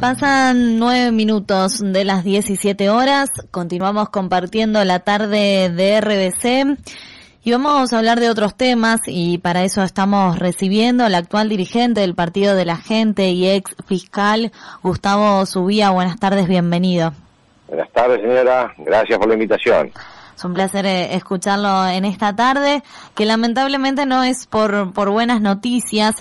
Pasan 9 minutos de las 17 horas, continuamos compartiendo la tarde de RBC y vamos a hablar de otros temas y para eso estamos recibiendo al actual dirigente del Partido de la Gente y ex fiscal, Gustavo Subía. Buenas tardes, bienvenido. Buenas tardes, señora, gracias por la invitación. Es un placer escucharlo en esta tarde, que lamentablemente no es por buenas noticias,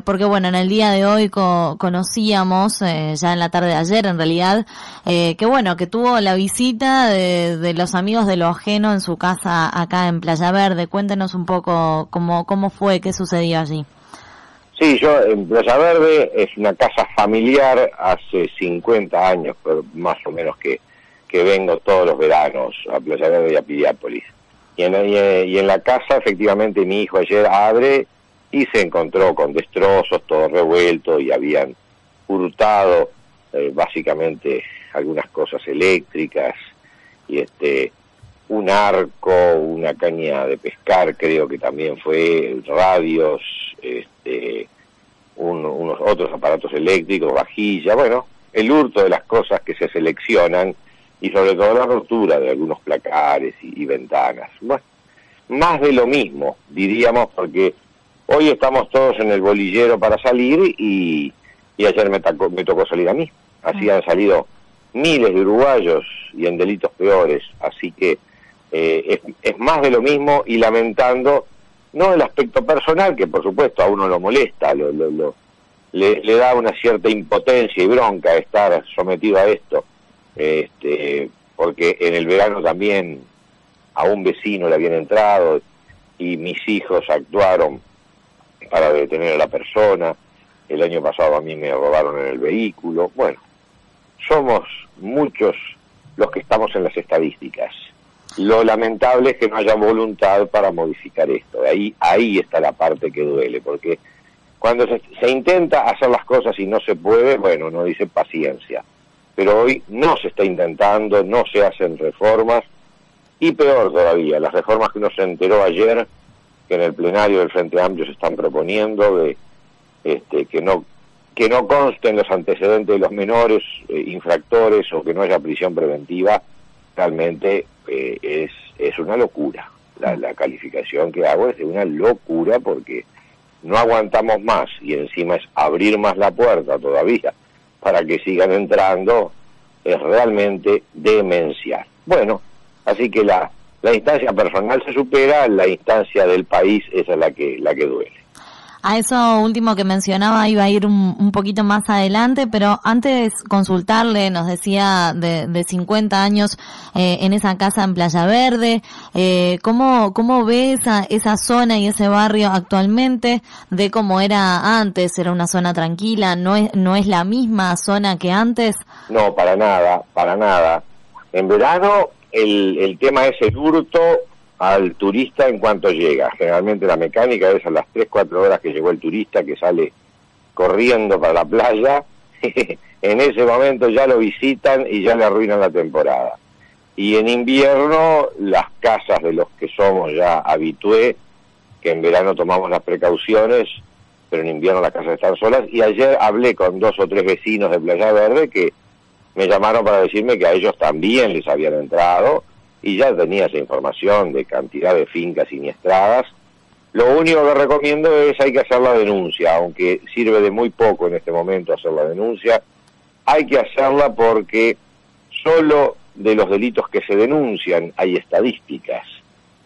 porque bueno, en el día de hoy conocíamos, ya en la tarde de ayer en realidad, que bueno, que tuvo la visita de los amigos de lo ajeno en su casa acá en Playa Verde. Cuéntenos un poco cómo fue, qué sucedió allí. Sí, yo en Playa Verde es una casa familiar, hace 50 años, pero más o menos que vengo todos los veranos a Playa Verde y a Piriápolis. Y en la casa, efectivamente, mi hijo ayer abre y se encontró con destrozos, todo revuelto, y habían hurtado básicamente algunas cosas eléctricas, y un arco, una caña de pescar, creo que también fue, radios, unos otros aparatos eléctricos, vajilla, bueno, el hurto de las cosas que se seleccionan, y sobre todo la rotura de algunos placares y ventanas. Bueno, más de lo mismo, diríamos, porque hoy estamos todos en el bolillero para salir y ayer me tocó salir a mí. Así han salido miles de uruguayos y en delitos peores, así que es más de lo mismo, y lamentando, no el aspecto personal, que por supuesto a uno lo molesta, le da una cierta impotencia y bronca estar sometido a esto, porque en el verano también a un vecino le habían entrado y mis hijos actuaron para detener a la persona. El año pasado a mí me robaron en el vehículo. Bueno, somos muchos los que estamos en las estadísticas. Lo lamentable es que no haya voluntad para modificar esto. Ahí está la parte que duele, porque cuando se intenta hacer las cosas y no se puede, bueno, uno dice paciencia. Pero hoy no se está intentando, no se hacen reformas, y peor todavía, las reformas que uno se enteró ayer, que en el plenario del Frente Amplio se están proponiendo, de que no consten los antecedentes de los menores infractores, o que no haya prisión preventiva, realmente es una locura. La calificación que hago es de una locura, porque no aguantamos más, y encima es abrir más la puerta todavía para que sigan entrando, es realmente demencial. Bueno, así que la instancia personal se supera, la instancia del país esa es la que duele. A eso último que mencionaba iba a ir un poquito más adelante, pero antes consultarle, nos decía de 50 años en esa casa en Playa Verde, ¿cómo ve esa zona y ese barrio actualmente de cómo era antes? ¿Era una zona tranquila? ¿No es la misma zona que antes? No, para nada. En verano el tema es el hurto al turista en cuanto llega. Generalmente la mecánica es a las 3-4 horas que llegó el turista, que sale corriendo para la playa. En ese momento ya lo visitan y ya le arruinan la temporada. Y en invierno las casas de los que somos ya habitué, que en verano tomamos las precauciones, pero en invierno las casas están solas. Y ayer hablé con 2 o 3 vecinos de Playa Verde que me llamaron para decirme que a ellos también les habían entrado, y ya tenía esa información de cantidad de fincas siniestradas. Lo único que recomiendo es hay que hacer la denuncia, aunque sirve de muy poco en este momento hacer la denuncia. Hay que hacerla porque solo de los delitos que se denuncian hay estadísticas,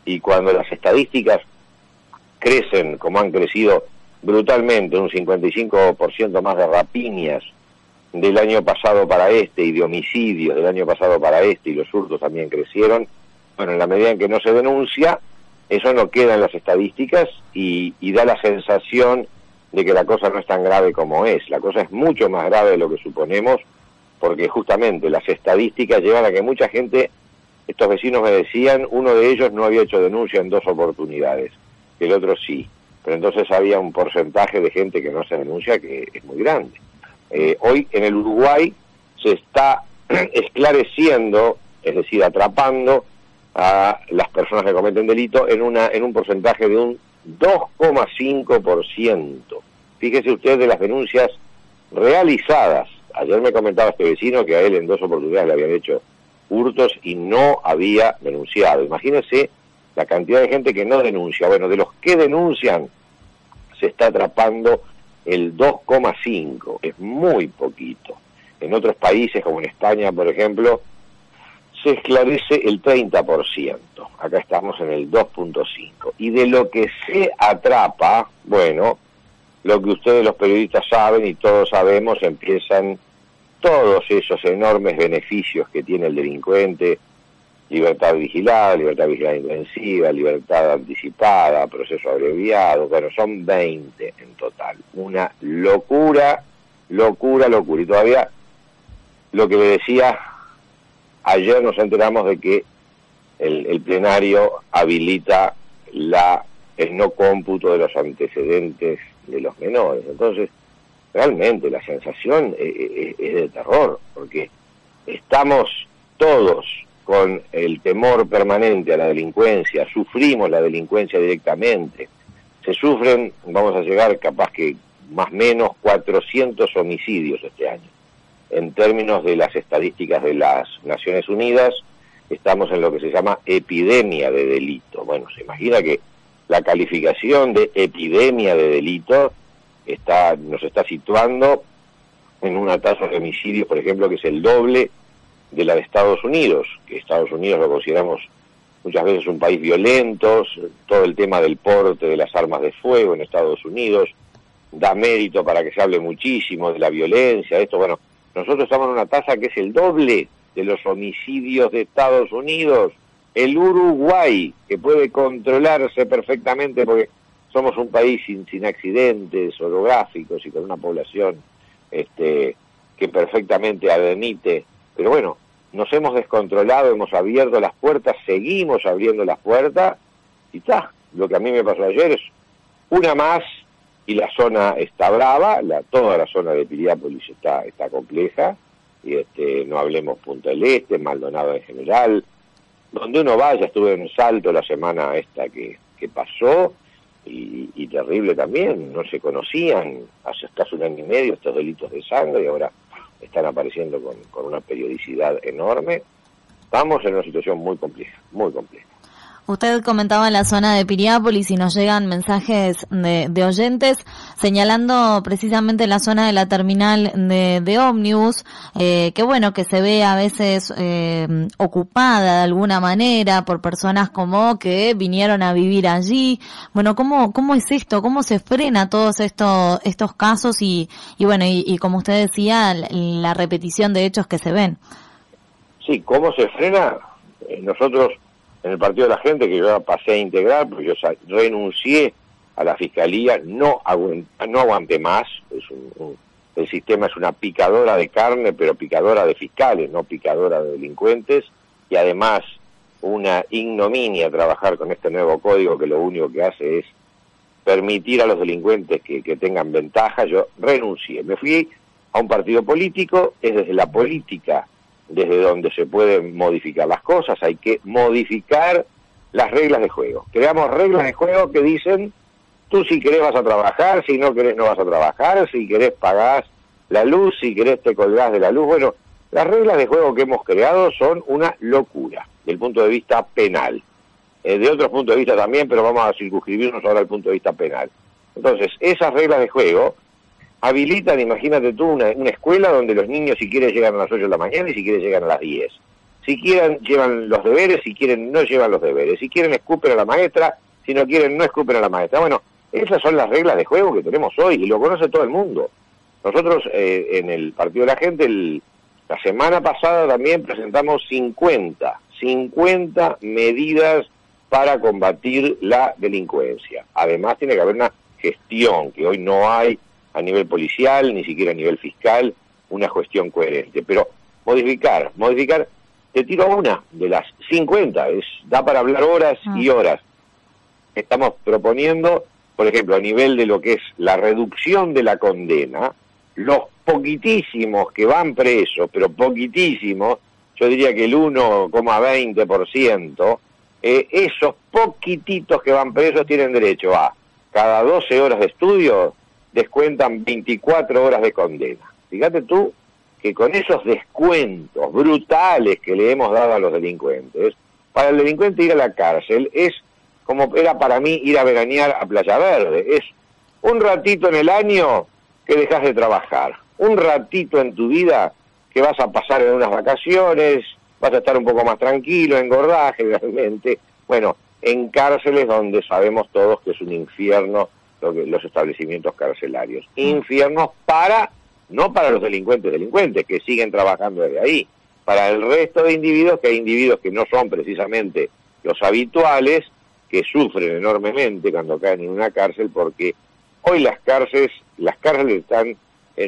y cuando las estadísticas crecen como han crecido brutalmente, un 55% más de rapiñas del año pasado para y de homicidios del año pasado para y los hurtos también crecieron. Bueno, en la medida en que no se denuncia, eso no queda en las estadísticas y da la sensación de que la cosa no es tan grave como es. La cosa es mucho más grave de lo que suponemos, porque justamente las estadísticas llevan a que mucha gente, estos vecinos me decían, uno de ellos no había hecho denuncia en 2 oportunidades, el otro sí, pero entonces había un porcentaje de gente que no se denuncia que es muy grande. Hoy en el Uruguay se está esclareciendo, es decir, atrapando a las personas que cometen delito en un porcentaje de un 2,5%. Fíjese usted de las denuncias realizadas Ayer me comentaba este vecino que a él en 2 oportunidades le habían hecho hurtos y no había denunciado. Imagínense la cantidad de gente que no denuncia. Bueno, de los que denuncian se está atrapando el 2,5, es muy poquito. En otros países, como en España, por ejemplo, se esclarece el 30%. Acá estamos en el 2,5. Y de lo que se atrapa, bueno, lo que ustedes los periodistas saben y todos sabemos, empiezan todos esos enormes beneficios que tiene el delincuente: libertad vigilada intensiva, libertad anticipada, proceso abreviado. Bueno, son 20 en total. Una locura. Y todavía, lo que le decía, ayer nos enteramos de que el plenario habilita el no cómputo de los antecedentes de los menores. Entonces, realmente la sensación es de terror, porque estamos todos con el temor permanente a la delincuencia, sufrimos la delincuencia directamente, se sufren, vamos a llegar capaz que más o menos 400 homicidios este año. En términos de las estadísticas de las Naciones Unidas, estamos en lo que se llama epidemia de delito. Bueno, se imagina que la calificación de epidemia de delito nos está situando en una tasa de homicidios, por ejemplo, que es el doble de la de Estados Unidos, que Estados Unidos lo consideramos muchas veces un país violento. Todo el tema del porte de las armas de fuego en Estados Unidos da mérito para que se hable muchísimo de la violencia, esto. Bueno, nosotros estamos en una tasa que es el doble de los homicidios de Estados Unidos. El Uruguay, que puede controlarse perfectamente porque somos un país sin accidentes orográficos y con una población que perfectamente admite. Pero bueno, nos hemos descontrolado, hemos abierto las puertas, seguimos abriendo las puertas, y está. Lo que a mí me pasó ayer es una más, y la zona está brava, toda la zona de Piriápolis está compleja, y no hablemos Punta del Este, Maldonado en general. Donde uno vaya, estuve en Salto la semana esta que pasó, y terrible también, no se conocían hace casi 1 año y medio estos delitos de sangre, y ahora están apareciendo con una periodicidad enorme. Estamos en una situación muy compleja, muy compleja. Usted comentaba la zona de Piriápolis y nos llegan mensajes de oyentes señalando precisamente la zona de la terminal de ómnibus, que bueno, que se ve a veces ocupada de alguna manera por personas como que vinieron a vivir allí. Bueno, ¿cómo es esto? ¿Cómo se frena todos estos casos y bueno, y como usted decía, la repetición de hechos que se ven? Sí, ¿cómo se frena? Nosotros en el Partido de la Gente, que yo pasé a integrar, porque yo renuncié a la Fiscalía, no aguanté más. El sistema es una picadora de carne, pero picadora de fiscales, no picadora de delincuentes, y además una ignominia trabajar con este nuevo código que lo único que hace es permitir a los delincuentes que tengan ventaja. Yo renuncié, me fui a un partido político. Es desde la política desde donde se pueden modificar las cosas. Hay que modificar las reglas de juego. Creamos reglas de juego que dicen: tú si querés vas a trabajar, si no querés no vas a trabajar, si querés pagás la luz, si querés te colgás de la luz. Bueno, las reglas de juego que hemos creado son una locura, del punto de vista penal. De otros puntos de vista también, pero vamos a circunscribirnos ahora al punto de vista penal. Entonces, esas reglas de juego habilitan, imagínate tú, una escuela donde los niños, si quieren, llegan a las 8 de la mañana y si quieren llegan a las 10. Si quieren, llevan los deberes, si quieren, no llevan los deberes. Si quieren, escupen a la maestra, si no quieren, no escupen a la maestra. Bueno, esas son las reglas de juego que tenemos hoy y lo conoce todo el mundo. Nosotros en el Partido de la Gente, la semana pasada también presentamos 50 medidas para combatir la delincuencia. Además tiene que haber una gestión que hoy no hay a nivel policial, ni siquiera a nivel fiscal, una gestión coherente. Pero modificar, te tiro una de las 50, da para hablar horas y horas. Estamos proponiendo, por ejemplo, a nivel de lo que es la reducción de la condena, los poquitísimos que van presos, pero poquitísimos, yo diría que el 1,20%, esos poquititos que van presos tienen derecho a, cada 12 horas de estudio, descuentan 24 horas de condena. Fíjate tú que con esos descuentos brutales que le hemos dado a los delincuentes, para el delincuente ir a la cárcel es como era para mí ir a veranear a Playa Verde, es un ratito en el año que dejas de trabajar, un ratito en tu vida que vas a pasar en unas vacaciones, vas a estar un poco más tranquilo, engordás generalmente, bueno, en cárceles donde sabemos todos que es un infierno los establecimientos carcelarios, infiernos no para los delincuentes que siguen trabajando desde ahí, para el resto de individuos, que hay individuos que no son precisamente los habituales, que sufren enormemente cuando caen en una cárcel, porque hoy las cárceles están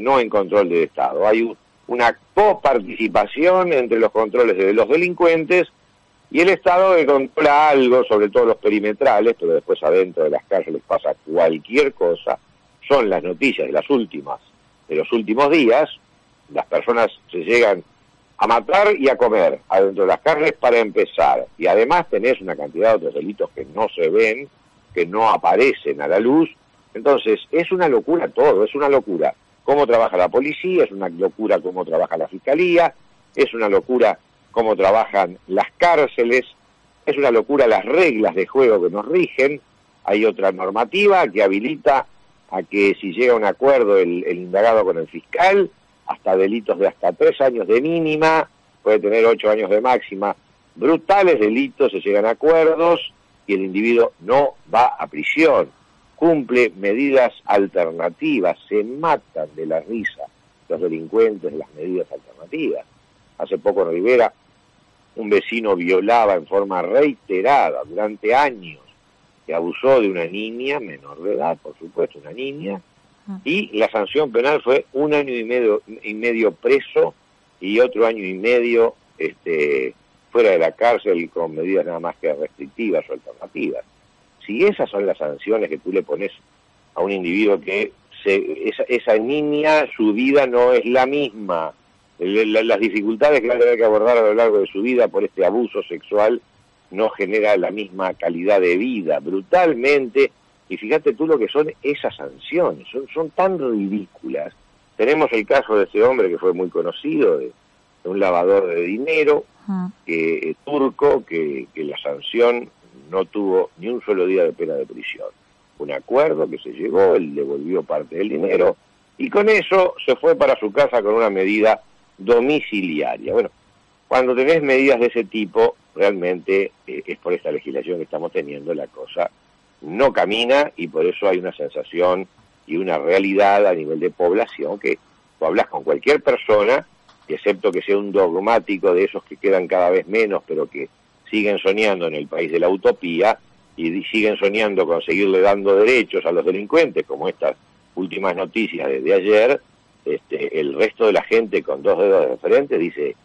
no en control del Estado. Hay una coparticipación entre los controles de los delincuentes y el Estado, que controla algo, sobre todo los perimetrales, pero después adentro de las cárceles pasa cualquier cosa. Son las noticias de los últimos días. Las personas se llegan a matar y a comer adentro de las cárceles para empezar. Y además tenés una cantidad de otros delitos que no se ven, que no aparecen a la luz. Entonces, es una locura todo, es una locura cómo trabaja la policía, es una locura cómo trabaja la fiscalía, es una locura cómo trabajan las cárceles, es una locura las reglas de juego que nos rigen. Hay otra normativa que habilita a que si llega a un acuerdo el indagado con el fiscal, hasta delitos de hasta 3 años de mínima, puede tener 8 años de máxima, brutales delitos, se llegan a acuerdos y el individuo no va a prisión, cumple medidas alternativas, se matan de la risa los delincuentes de las medidas alternativas. Hace poco en Rivera un vecino violaba en forma reiterada durante años, que abusó de una niña, menor de edad, por supuesto, una niña, y la sanción penal fue 1 año y medio preso y otro año y medio fuera de la cárcel con medidas nada más que restrictivas o alternativas. Si esas son las sanciones que tú le pones a un individuo que esa niña, su vida no es la misma, las dificultades que va a tener que abordar a lo largo de su vida por este abuso sexual no genera la misma calidad de vida, brutalmente. Y fíjate tú lo que son esas sanciones, son tan ridículas. Tenemos el caso de ese hombre que fue muy conocido, de un lavador de dinero, turco, que la sanción no tuvo ni un solo día de pena de prisión. Un acuerdo que se llegó, él devolvió parte del dinero, y con eso se fue para su casa con una medida domiciliaria. Bueno, cuando tenés medidas de ese tipo, realmente es por esta legislación que estamos teniendo, la cosa no camina, y por eso hay una sensación y una realidad a nivel de población que tú hablas con cualquier persona, y excepto que sea un dogmático de esos que quedan cada vez menos, pero que siguen soñando en el país de la utopía, y siguen soñando con seguirle dando derechos a los delincuentes, como estas últimas noticias de ayer, el resto de la gente con 2 dedos de frente dice,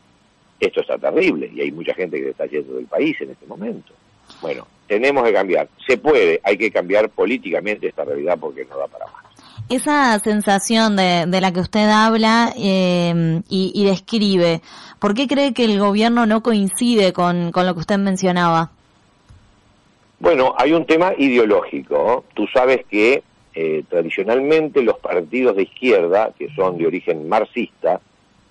esto está terrible, y hay mucha gente que está yendo del país en este momento. Bueno, tenemos que cambiar, se puede, hay que cambiar políticamente esta realidad porque no da para más. Esa sensación de la que usted habla y describe, ¿por qué cree que el gobierno no coincide con lo que usted mencionaba? Bueno, hay un tema ideológico, ¿no? Tú sabes que tradicionalmente los partidos de izquierda, que son de origen marxista,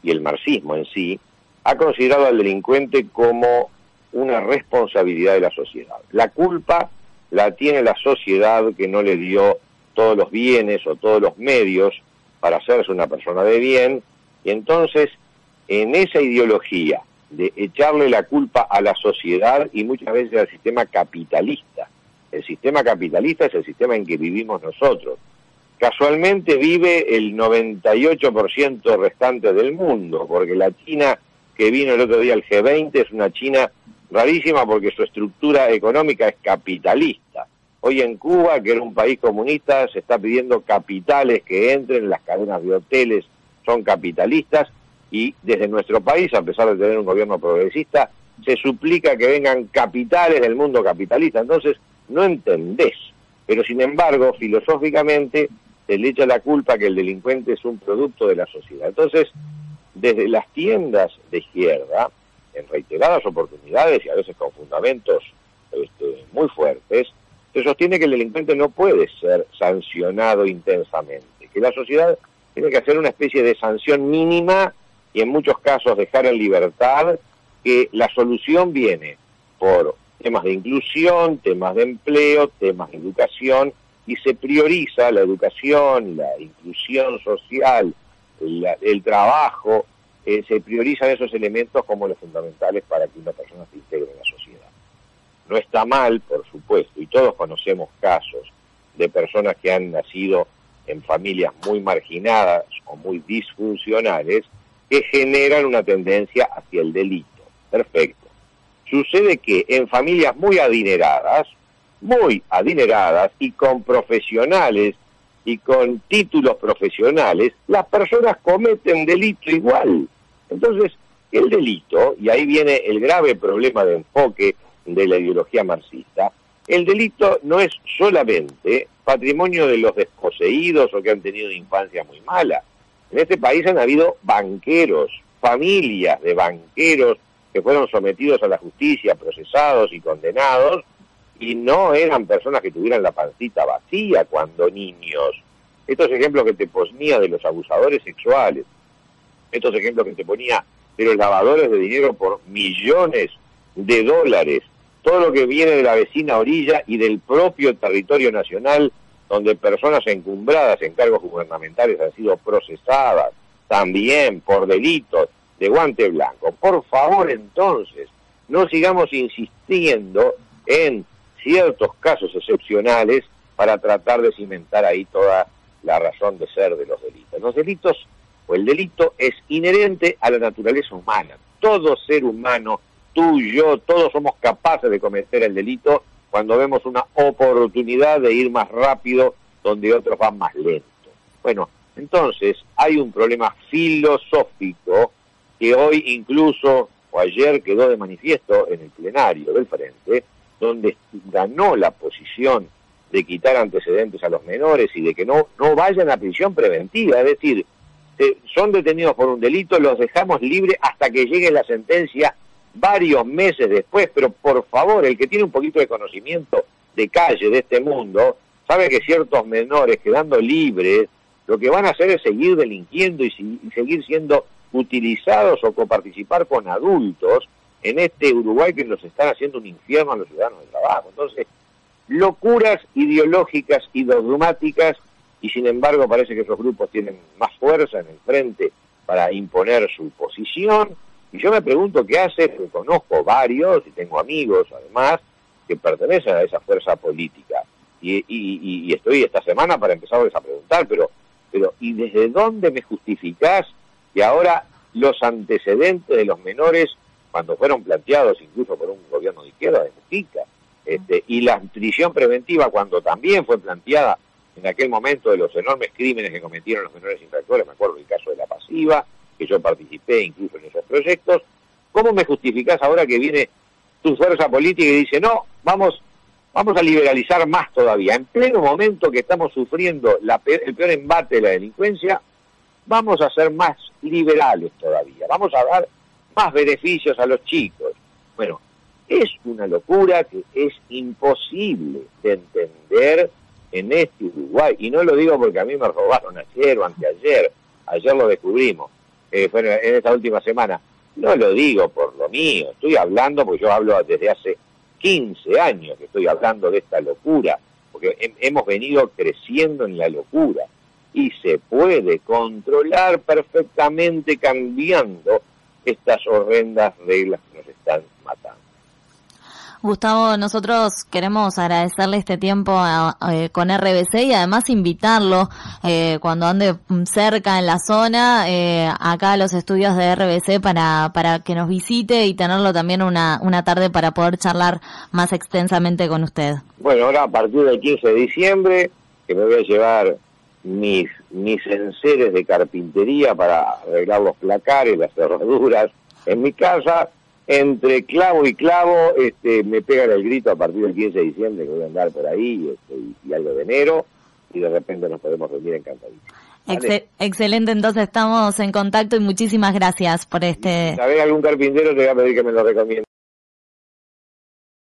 y el marxismo en sí, ha considerado al delincuente como una responsabilidad de la sociedad. La culpa la tiene la sociedad que no le dio todos los bienes o todos los medios para hacerse una persona de bien, y entonces en esa ideología de echarle la culpa a la sociedad y muchas veces al sistema capitalista. El sistema capitalista es el sistema en que vivimos nosotros. Casualmente vive el 98% restante del mundo, porque la China que vino el otro día al G20 es una China rarísima porque su estructura económica es capitalista. Hoy en Cuba, que era un país comunista, se está pidiendo capitales que entren, las cadenas de hoteles son capitalistas, y desde nuestro país, a pesar de tener un gobierno progresista, se suplica que vengan capitales del mundo capitalista. Entonces, no entendés. Pero sin embargo, filosóficamente, se le echa la culpa que el delincuente es un producto de la sociedad. Entonces, desde las tiendas de izquierda, en reiteradas oportunidades y a veces con fundamentos muy fuertes, se sostiene que el delincuente no puede ser sancionado intensamente, que la sociedad tiene que hacer una especie de sanción mínima y en muchos casos dejar en libertad, que la solución viene por temas de inclusión, temas de empleo, temas de educación, y se prioriza la educación, la inclusión social, el trabajo, se priorizan esos elementos como los fundamentales para que una persona se integre en la sociedad. No está mal, por supuesto, y todos conocemos casos de personas que han nacido en familias muy marginadas o muy disfuncionales que generan una tendencia hacia el delito. Perfecto. Sucede que en familias muy adineradas y con profesionales y con títulos profesionales, las personas cometen delito igual. Entonces, el delito, y ahí viene el grave problema de enfoque de la ideología marxista, el delito no es solamente patrimonio de los desposeídos o que han tenido una infancia muy mala. En este país han habido banqueros, familias de banqueros que fueron sometidos a la justicia, procesados y condenados, y no eran personas que tuvieran la pancita vacía cuando niños. Estos ejemplos que te ponía de los abusadores sexuales, estos ejemplos que te ponía de los lavadores de dinero por millones de dólares, todo lo que viene de la vecina orilla y del propio territorio nacional, donde personas encumbradas en cargos gubernamentales han sido procesadas también por delitos de guante blanco. Por favor, entonces, no sigamos insistiendo en ciertos casos excepcionales para tratar de cimentar ahí toda la razón de ser de los delitos. Los delitos, o el delito, es inherente a la naturaleza humana. Todo ser humano, tú y yo, todos somos capaces de cometer el delito cuando vemos una oportunidad de ir más rápido donde otros van más lento. Bueno, entonces hay un problema filosófico que hoy incluso, o ayer quedó de manifiesto en el plenario del Frente, donde ganó la posición de quitar antecedentes a los menores y de que no vayan a prisión preventiva, es decir, son detenidos por un delito, los dejamos libres hasta que llegue la sentencia varios meses después, pero por favor, el que tiene un poquito de conocimiento de calle de este mundo, sabe que ciertos menores quedando libres, lo que van a hacer es seguir delinquiendo y seguir siendo utilizados o coparticipar con adultos en este Uruguay que nos están haciendo un infierno a los ciudadanos de trabajo. Entonces, locuras ideológicas y dogmáticas, y sin embargo parece que esos grupos tienen más fuerza en el frente para imponer su posición. Y yo me pregunto qué hace, porque conozco varios, y tengo amigos además, que pertenecen a esa fuerza política. Y estoy esta semana para empezarles a preguntar, pero ¿y desde dónde me justificás que ahora los antecedentes de los menores, cuando fueron planteados incluso por un gobierno de izquierda, de Mujica, y la prisión preventiva, cuando también fue planteada en aquel momento de los enormes crímenes que cometieron los menores infractores, me acuerdo del caso de la pasiva, que yo participé incluso en esos proyectos, ¿cómo me justificás ahora que viene tu fuerza política y dice, no, vamos a liberalizar más todavía? En pleno momento que estamos sufriendo el peor embate de la delincuencia, vamos a ser más liberales todavía, vamos a dar más beneficios a los chicos. Bueno, es una locura que es imposible de entender en este Uruguay, y no lo digo porque a mí me robaron ayer o anteayer, ayer lo descubrimos, bueno, en esta última semana, no lo digo por lo mío, estoy hablando porque yo hablo desde hace 15 años que estoy hablando de esta locura, porque hemos venido creciendo en la locura, y se puede controlar perfectamente cambiando estas horrendas reglas que nos están matando. Gustavo, nosotros queremos agradecerle este tiempo con RBC y además invitarlo cuando ande cerca en la zona, acá a los estudios de RBC para que nos visite y tenerlo también una tarde para poder charlar más extensamente con usted. Bueno, ahora a partir del 15 de diciembre, que me voy a llevar mis enseres de carpintería para arreglar los placares, las cerraduras en mi casa. Entre clavo y clavo, me pegan el grito a partir del 15 de diciembre que voy a andar por ahí, y algo de enero, y de repente nos podemos reunir encantadísimos. ¿Vale? Excelente, entonces estamos en contacto y muchísimas gracias por Si sabés algún carpintero, te voy a pedir que me lo recomiende.